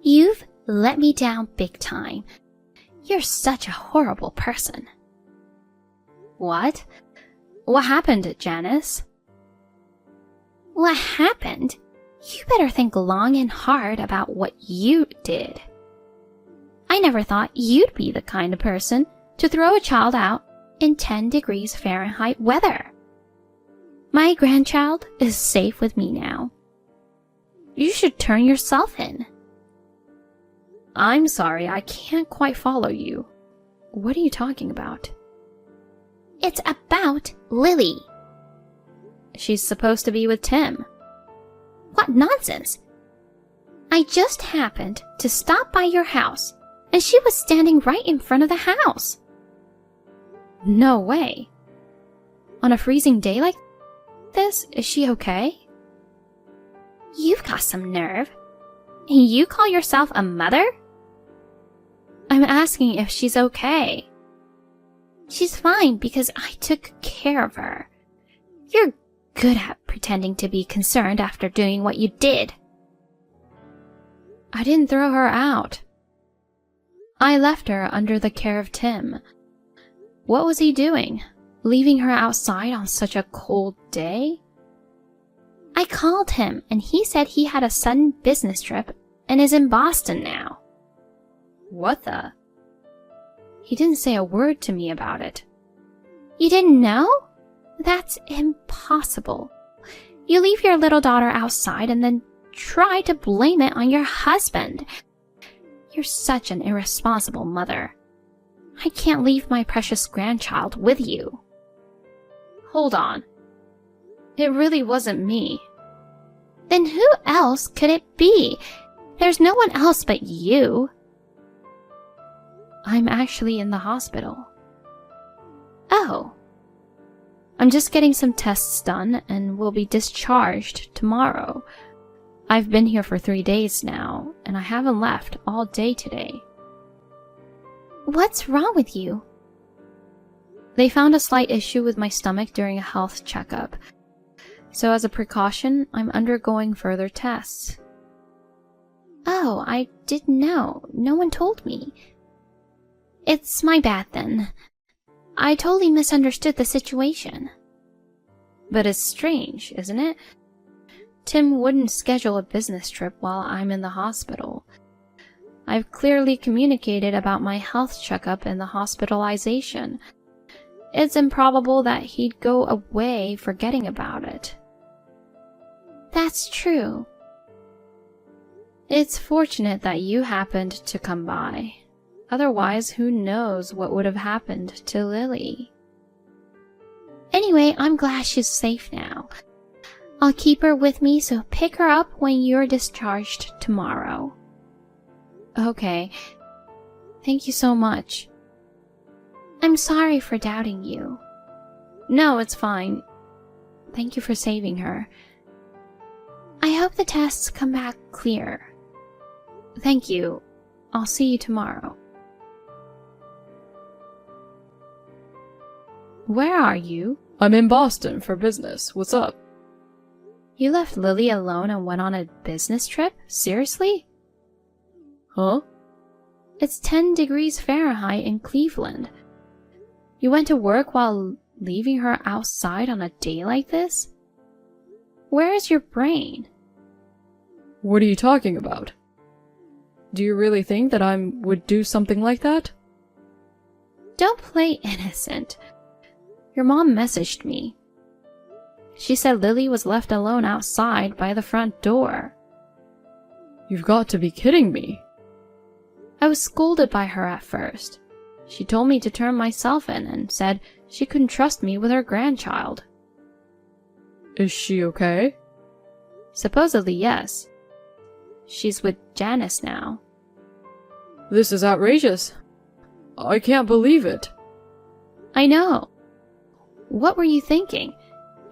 You've let me down big time. You're such a horrible person. What? What happened, Janice? What happened? You better think long and hard about what you did. I never thought you'd be the kind of person to throw a child out in 10 degrees Fahrenheit weather. My grandchild is safe with me now. You should turn yourself in. I'm sorry, I can't quite follow you. What are you talking about? It's about Lily. She's supposed to be with Tim. What nonsense! I just happened to stop by your house, and she was standing right in front of the house. No way. On a freezing day like this, is she okay? You've got some nerve. And you call yourself a mother? I'm asking if she's okay. She's fine because I took care of her. You're good at pretending to be concerned after doing what you did. I didn't throw her out. I left her under the care of Tim. What was he doing? Leaving her outside on such a cold day? I called him and he said he had a sudden business trip and is in Boston now. What the? He didn't say a word to me about it. You didn't know? That's impossible. You leave your little daughter outside and then try to blame it on your husband. You're such an irresponsible mother. I can't leave my precious grandchild with you. Hold on. It really wasn't me. Then who else could it be? There's no one else but you. I'm actually in the hospital. Oh. I'm just getting some tests done and will be discharged tomorrow. I've been here for 3 days now, and I haven't left all day today. What's wrong with you? They found a slight issue with my stomach during a health checkup. So as a precaution, I'm undergoing further tests. Oh, I didn't know. No one told me. It's my bad then. I totally misunderstood the situation. But it's strange, isn't it? Tim wouldn't schedule a business trip while I'm in the hospital. I've clearly communicated about my health checkup and the hospitalization. It's improbable that he'd go away forgetting about it. That's true. It's fortunate that you happened to come by. Otherwise, who knows what would have happened to Lily. Anyway, I'm glad she's safe now. I'll keep her with me, so pick her up when you're discharged tomorrow. Okay. Thank you so much. I'm sorry for doubting you. No, it's fine. Thank you for saving her. I hope the tests come back clear. Thank you. I'll see you tomorrow. Where are you? I'm in Boston for business. What's up? You left Lily alone and went on a business trip? Seriously? Huh? It's 10 degrees Fahrenheit in Cleveland. You went to work while leaving her outside on a day like this? Where is your brain? What are you talking about? Do you really think that I would do something like that? Don't play innocent. Your mom messaged me. She said Lily was left alone outside by the front door. You've got to be kidding me. I was scolded by her at first. She told me to turn myself in and said she couldn't trust me with her grandchild. Is she okay? Supposedly, yes. She's with Janice now. This is outrageous. I can't believe it. I know. What were you thinking?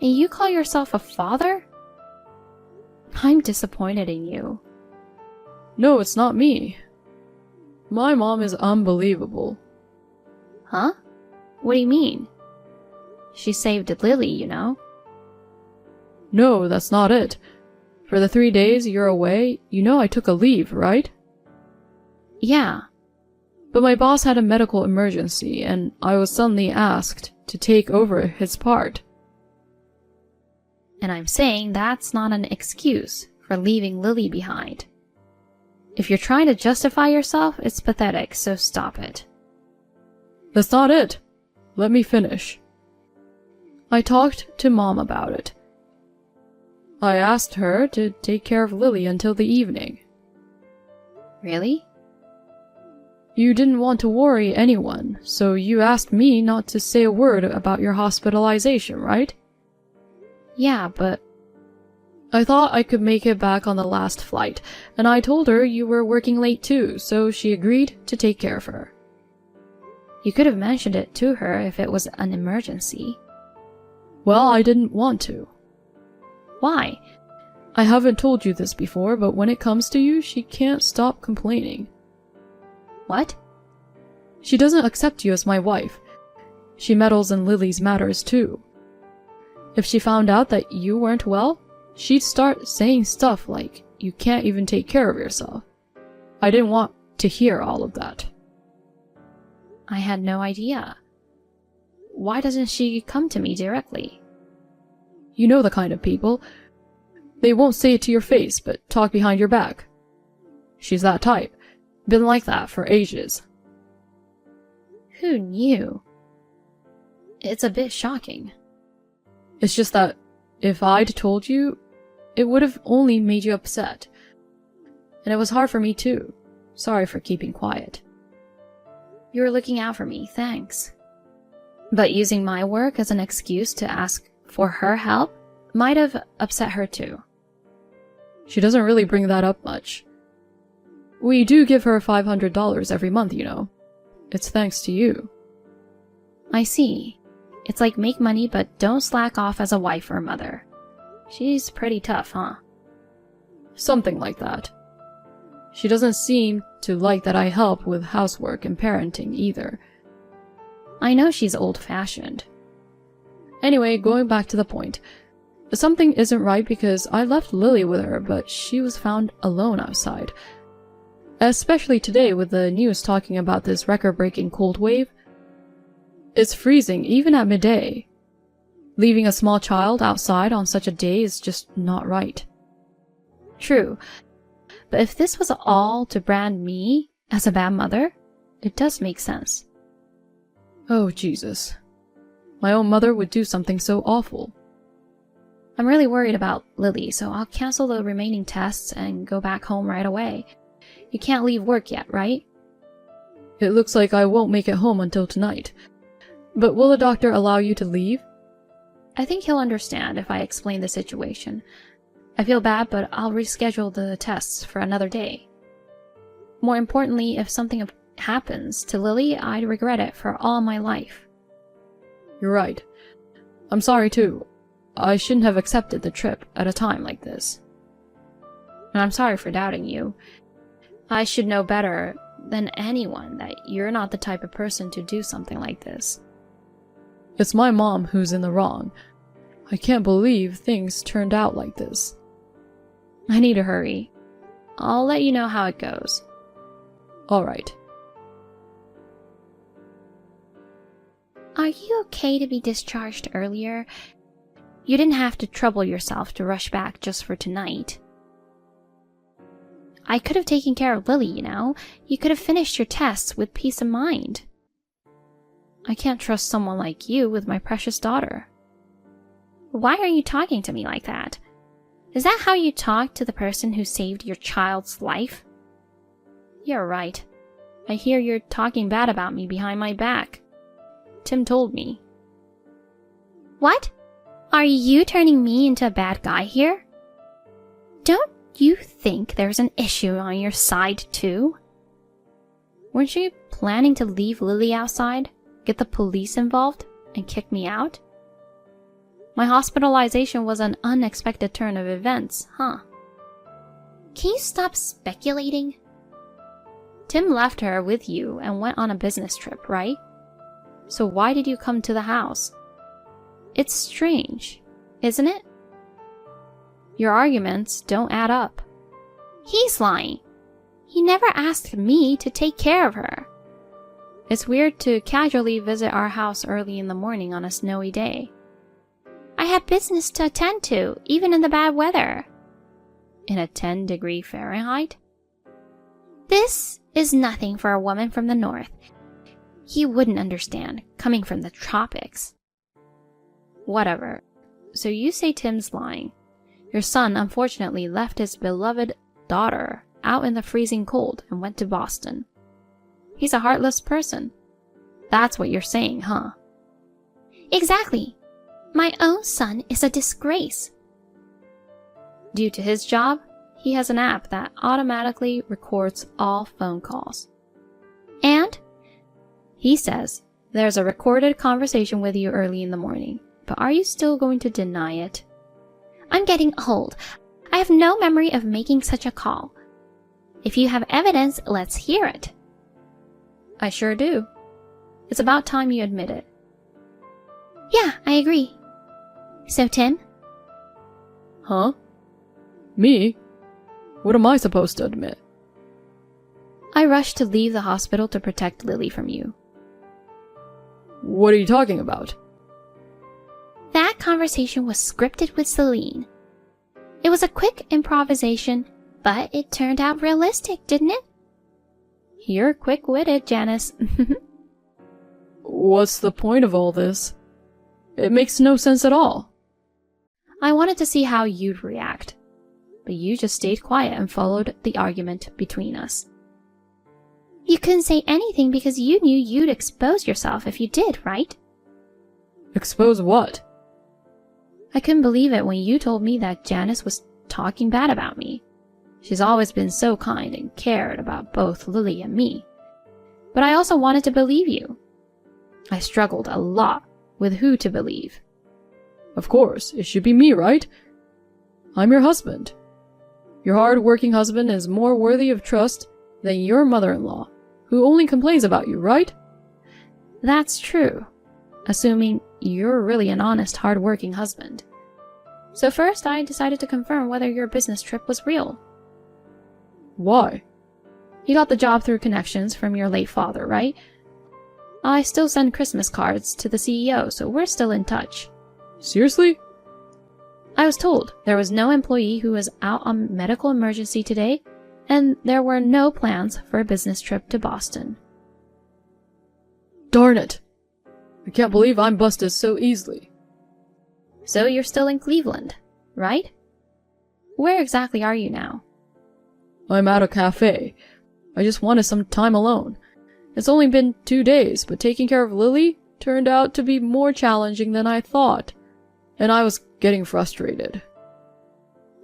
And you call yourself a father? I'm disappointed in you. No, it's not me. My mom is unbelievable. Huh? What do you mean? She saved Lily, you know. No, that's not it. For the 3 days you're away, you know I took a leave, right? Yeah. But my boss had a medical emergency, and I was suddenly asked to take over his part. And I'm saying that's not an excuse for leaving Lily behind. If you're trying to justify yourself, it's pathetic, so stop it. That's not it. Let me finish. I talked to Mom about it. I asked her to take care of Lily until the evening. Really? You didn't want to worry anyone, so you asked me not to say a word about your hospitalization, right? Yeah, but I thought I could make it back on the last flight, and I told her you were working late too, so she agreed to take care of her. you could have mentioned it to her if it was an emergency. Well, I didn't want to. Why? I haven't told you this before, but when it comes to you, she can't stop complaining. What? She doesn't accept you as my wife. She meddles in Lily's matters too. If she found out that you weren't well, she'd start saying stuff like, you can't even take care of yourself. I didn't want to hear all of that. I had no idea. Why doesn't she come to me directly? You know the kind of people. They won't say it to your face, but talk behind your back. She's that type. Been like that for ages. Who knew? It's a bit shocking. It's just that if I'd told you, it would have only made you upset. And it was hard for me too. Sorry for keeping quiet. You were looking out for me, thanks. But using my work as an excuse to ask for her help might have upset her too. She doesn't really bring that up much. We do give her $500 every month, you know. It's thanks to you. I see. It's like make money but don't slack off as a wife or mother. She's pretty tough, huh? Something like that. She doesn't seem to like that I help with housework and parenting either. I know she's old-fashioned. Anyway, going back to the point. Something isn't right because I left Lily with her, but she was found alone outside. Especially today with the news talking about this record-breaking cold wave. It's freezing even at midday. Leaving a small child outside on such a day is just not right. True. But if this was all to brand me as a bad mother, it does make sense. Oh, Jesus. My own mother would do something so awful. I'm really worried about Lily, so I'll cancel the remaining tests and go back home right away. You can't leave work yet, right? It looks like I won't make it home until tonight. But will the doctor allow you to leave? I think he'll understand if I explain the situation. I feel bad, but I'll reschedule the tests for another day. More importantly, if something happens to Lily, I'd regret it for all my life. You're right. I'm sorry too. I shouldn't have accepted the trip at a time like this. And I'm sorry for doubting you. I should know better than anyone that you're not the type of person to do something like this. It's my mom who's in the wrong. I can't believe things turned out like this. I need to hurry. I'll let you know how it goes. All right. Are you okay to be discharged earlier? You didn't have to trouble yourself to rush back just for tonight. I could have taken care of Lily, you know. You could have finished your tests with peace of mind. I can't trust someone like you with my precious daughter. Why are you talking to me like that? Is that how you talk to the person who saved your child's life? You're right. I hear you're talking bad about me behind my back. Tim told me. What? Are you turning me into a bad guy here? Don't you think there's an issue on your side too? Weren't you planning to leave Lily outside, get the police involved, and kick me out? My hospitalization was an unexpected turn of events, huh? Can you stop speculating? Tim left her with you and went on a business trip, right? So why did you come to the house? It's strange, isn't it? Your arguments don't add up. He's lying. He never asked me to take care of her. It's weird to casually visit our house early in the morning on a snowy day. I had business to attend to, even in the bad weather. In a 10-degree Fahrenheit? This is nothing for a woman from the north. You wouldn't understand, coming from the tropics. Whatever. So you say Tim's lying. Your son unfortunately left his beloved daughter out in the freezing cold and went to Boston. He's a heartless person. That's what you're saying, huh? Exactly. My own son is a disgrace. Due to his job, he has an app that automatically records all phone calls. And? He says there's a recorded conversation with you early in the morning, but are you still going to deny it? I'm getting old. I have no memory of making such a call. If you have evidence, let's hear it. I sure do. It's about time you admit it. Yeah, I agree. So, Tim? Huh? Me? What am I supposed to admit? I rushed to leave the hospital to protect Lily from you. What are you talking about? That conversation was scripted with Celine. It was a quick improvisation, but it turned out realistic, didn't it? You're quick-witted, Janice. What's the point of all this? It makes no sense at all. I wanted to see how you'd react, but you just stayed quiet and followed the argument between us. You couldn't say anything because you knew you'd expose yourself if you did, right? Expose what? I couldn't believe it when you told me that Janice was talking bad about me. She's always been so kind and cared about both Lily and me. But I also wanted to believe you. I struggled a lot with who to believe. Of course, it should be me, right? I'm your husband. Your hard-working husband is more worthy of trust than your mother-in-law, who only complains about you, right? That's true, assuming you're really an honest, hard-working husband. So first, I decided to confirm whether your business trip was real. Why? You got the job through connections from your late father, right? I still send Christmas cards to the CEO, so we're still in touch. Seriously? I was told there was no employee who was out on medical emergency today, and there were no plans for a business trip to Boston. Darn it! I can't believe I'm busted so easily. So you're still in Cleveland, right? Where exactly are you now? I'm at a cafe. I just wanted some time alone. It's only been 2 days, but taking care of Lily turned out to be more challenging than I thought, and I was getting frustrated.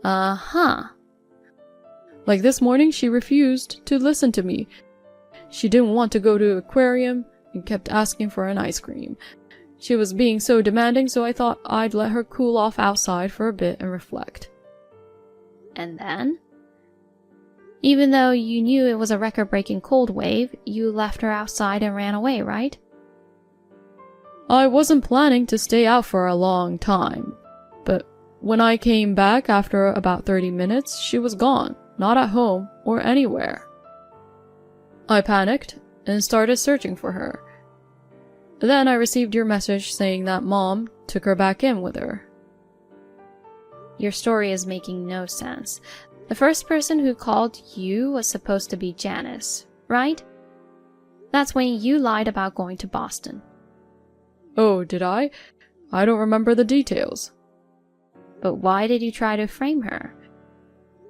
Uh-huh. Like this morning, she refused to listen to me. She didn't want to go to the aquarium and kept asking for an ice cream. She was being so demanding, so I thought I'd let her cool off outside for a bit and reflect. And then? Even though you knew it was a record-breaking cold wave, you left her outside and ran away, right? I wasn't planning to stay out for a long time, but when I came back after about 30 minutes, she was gone, not at home or anywhere. I panicked and started searching for her. Then I received your message saying that Mom took her back in with her. Your story is making no sense. The first person who called you was supposed to be Janice, right? That's when you lied about going to Boston. Oh, did I? I don't remember the details. But why did you try to frame her?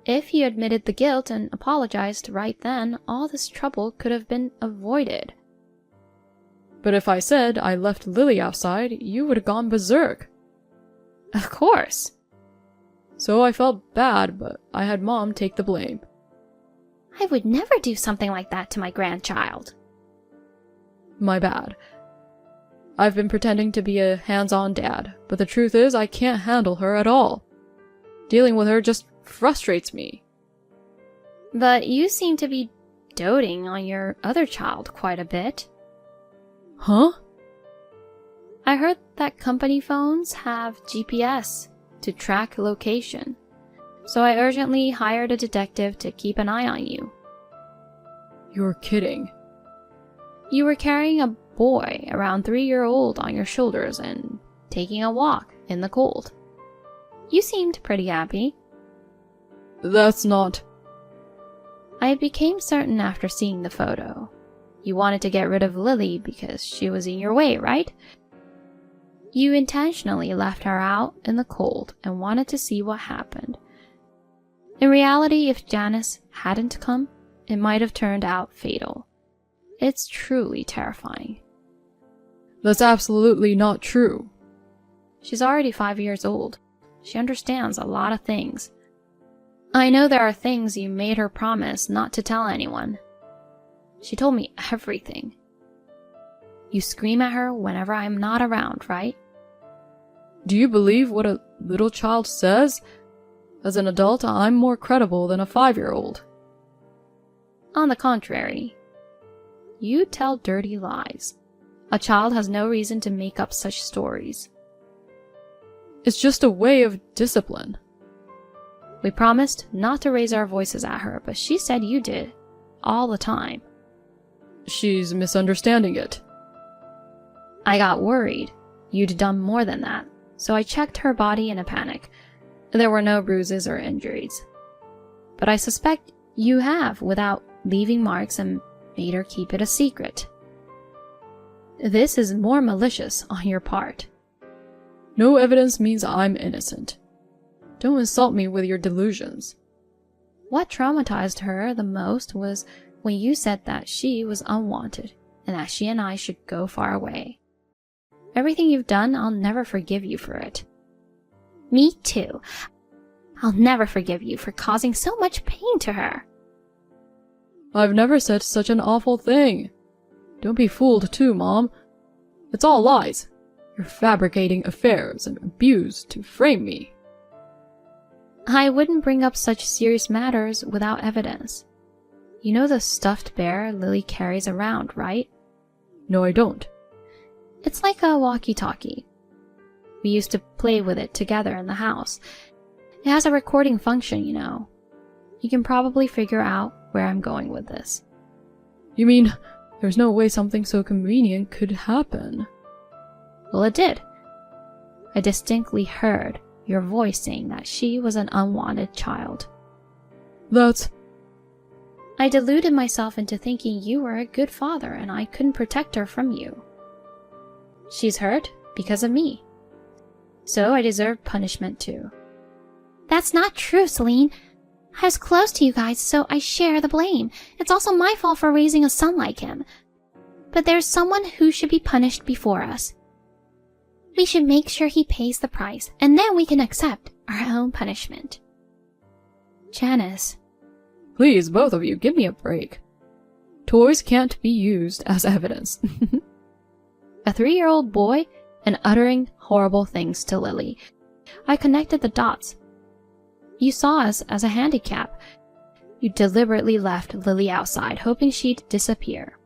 If you admitted the guilt and apologized right then, all this trouble could have been avoided. But if I said I left Lily outside, you would have gone berserk. Of course. So I felt bad, but I had Mom take the blame. I would never do something like that to my grandchild. My bad. I've been pretending to be a hands-on dad, but the truth is I can't handle her at all. Dealing with her just frustrates me. But you seem to be doting on your other child quite a bit. Huh? I heard that company phones have GPS to track location, so I urgently hired a detective to keep an eye on you. You're kidding. You were carrying a boy around 3-year-old on your shoulders and taking a walk in the cold. You seemed pretty happy. That's not... I became certain after seeing the photo. You wanted to get rid of Lily because she was in your way, right? You intentionally left her out in the cold and wanted to see what happened. In reality, if Janice hadn't come, it might have turned out fatal. It's truly terrifying. That's absolutely not true. She's already 5 years old. She understands a lot of things. I know there are things you made her promise not to tell anyone. She told me everything. You scream at her whenever I'm not around, right? Do you believe what a little child says? As an adult, I'm more credible than a 5-year-old. On the contrary, you tell dirty lies. A child has no reason to make up such stories. It's just a way of discipline. We promised not to raise our voices at her, but she said you did, all the time. She's misunderstanding it. I got worried. You'd done more than that, so I checked her body in a panic. There were no bruises or injuries. But I suspect you have, without leaving marks, and made her keep it a secret. This is more malicious on your part. No evidence means I'm innocent. Don't insult me with your delusions. What traumatized her the most was when you said that she was unwanted and that she and I should go far away. Everything you've done, I'll never forgive you for it. Me too. I'll never forgive you for causing so much pain to her. I've never said such an awful thing. Don't be fooled too, Mom. It's all lies. You're fabricating affairs and abuse to frame me. I wouldn't bring up such serious matters without evidence. You know the stuffed bear Lily carries around, right? No, I don't. It's like a walkie-talkie. We used to play with it together in the house. It has a recording function, you know. You can probably figure out where I'm going with this. You mean there's no way something so convenient could happen? Well, it did. I distinctly heard your voice saying that she was an unwanted child. That's... I deluded myself into thinking you were a good father and I couldn't protect her from you. She's hurt because of me. So I deserve punishment too. That's not true, Celine. I was close to you guys, so I share the blame. It's also my fault for raising a son like him. But there's someone who should be punished before us. We should make sure he pays the price, and then we can accept our own punishment. Janice. Please, both of you, give me a break. Toys can't be used as evidence. A 3-year-old boy and uttering horrible things to Lily. I connected the dots. You saw us as a handicap. You deliberately left Lily outside, hoping she'd disappear.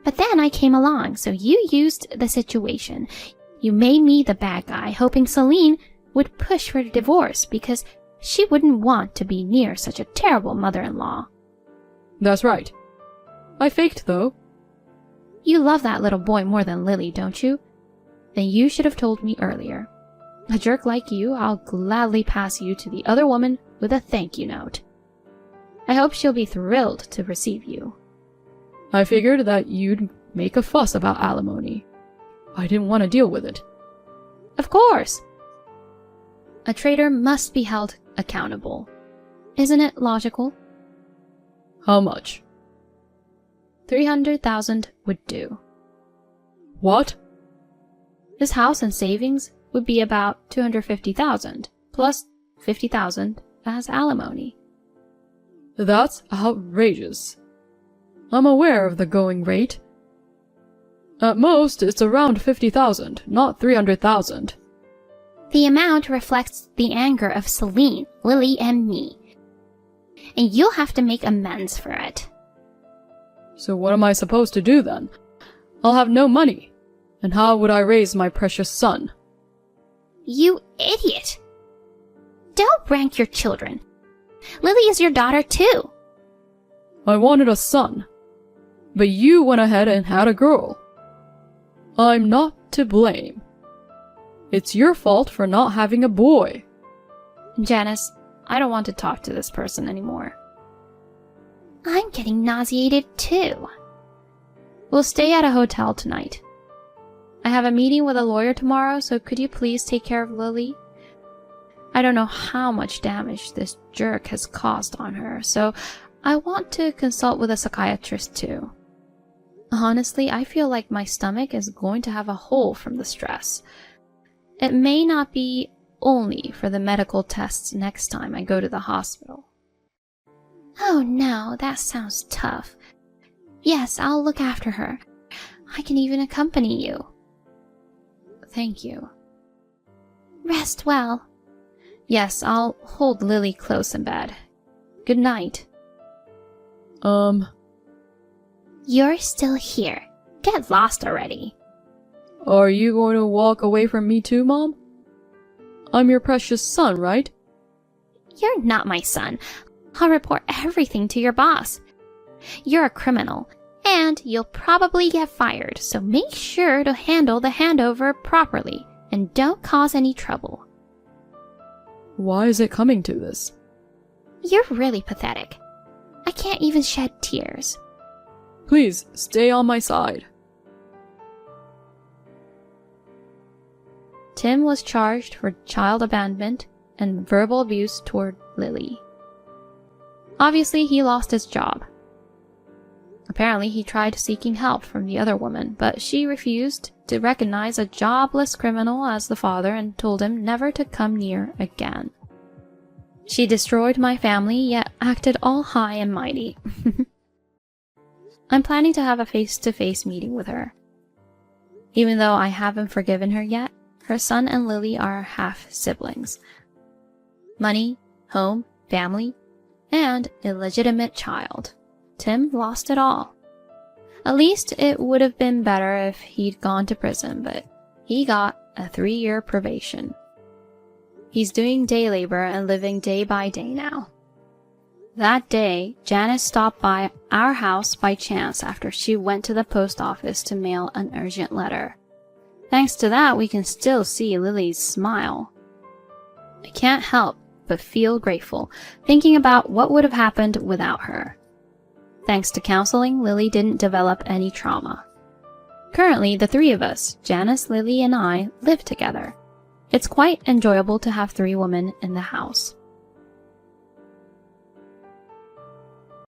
But then I came along, so you used the situation. You made me the bad guy, hoping Celine would push for a divorce because she wouldn't want to be near such a terrible mother-in-law. That's right. I faked, though. You love that little boy more than Lily, don't you? Then you should have told me earlier. A jerk like you, I'll gladly pass you to the other woman with a thank you note. I hope she'll be thrilled to receive you. I figured that you'd make a fuss about alimony. I didn't want to deal with it. Of course! A traitor must be held accountable. Isn't it logical? How much? 300,000 would do. What? This house and savings would be about 250,000, plus 50,000 as alimony. That's outrageous. I'm aware of the going rate. At most, it's around 50,000, not 300,000. The amount reflects the anger of Celine, Lily, and me. And you'll have to make amends for it. So what am I supposed to do then? I'll have no money. And how would I raise my precious son? You idiot! Don't rank your children. Lily is your daughter too. I wanted a son. But you went ahead and had a girl. I'm not to blame. It's your fault for not having a boy. Janice, I don't want to talk to this person anymore. I'm getting nauseated too. We'll stay at a hotel tonight. I have a meeting with a lawyer tomorrow, so could you please take care of Lily? I don't know how much damage this jerk has caused on her, so I want to consult with a psychiatrist too. Honestly, I feel like my stomach is going to have a hole from the stress. It may not be only for the medical tests next time I go to the hospital. Oh no, that sounds tough. Yes, I'll look after her. I can even accompany you. Thank you. Rest well. Yes, I'll hold Lily close in bed. Good night. You're still here. Get lost already. Are you going to walk away from me too, Mom? I'm your precious son, right? You're not my son. I'll report everything to your boss. You're a criminal, and you'll probably get fired, so make sure to handle the handover properly, and don't cause any trouble. Why is it coming to this? You're really pathetic. I can't even shed tears. Please, stay on my side. Tim was charged for child abandonment and verbal abuse toward Lily. Obviously, he lost his job. Apparently, he tried seeking help from the other woman, but she refused to recognize a jobless criminal as the father and told him never to come near again. She destroyed my family, yet acted all high and mighty. I'm planning to have a face-to-face meeting with her. Even though I haven't forgiven her yet, her son and Lily are half-siblings. Money, home, family, and illegitimate child. Tim lost it all. At least it would have been better if he'd gone to prison, but he got a 3-year probation. He's doing day labor and living day by day now. That day, Janice stopped by our house by chance after she went to the post office to mail an urgent letter. Thanks to that, we can still see Lily's smile. I can't help but feel grateful, thinking about what would have happened without her. Thanks to counseling, Lily didn't develop any trauma. Currently, the 3 of us, Janice, Lily, and I, live together. It's quite enjoyable to have 3 women in the house.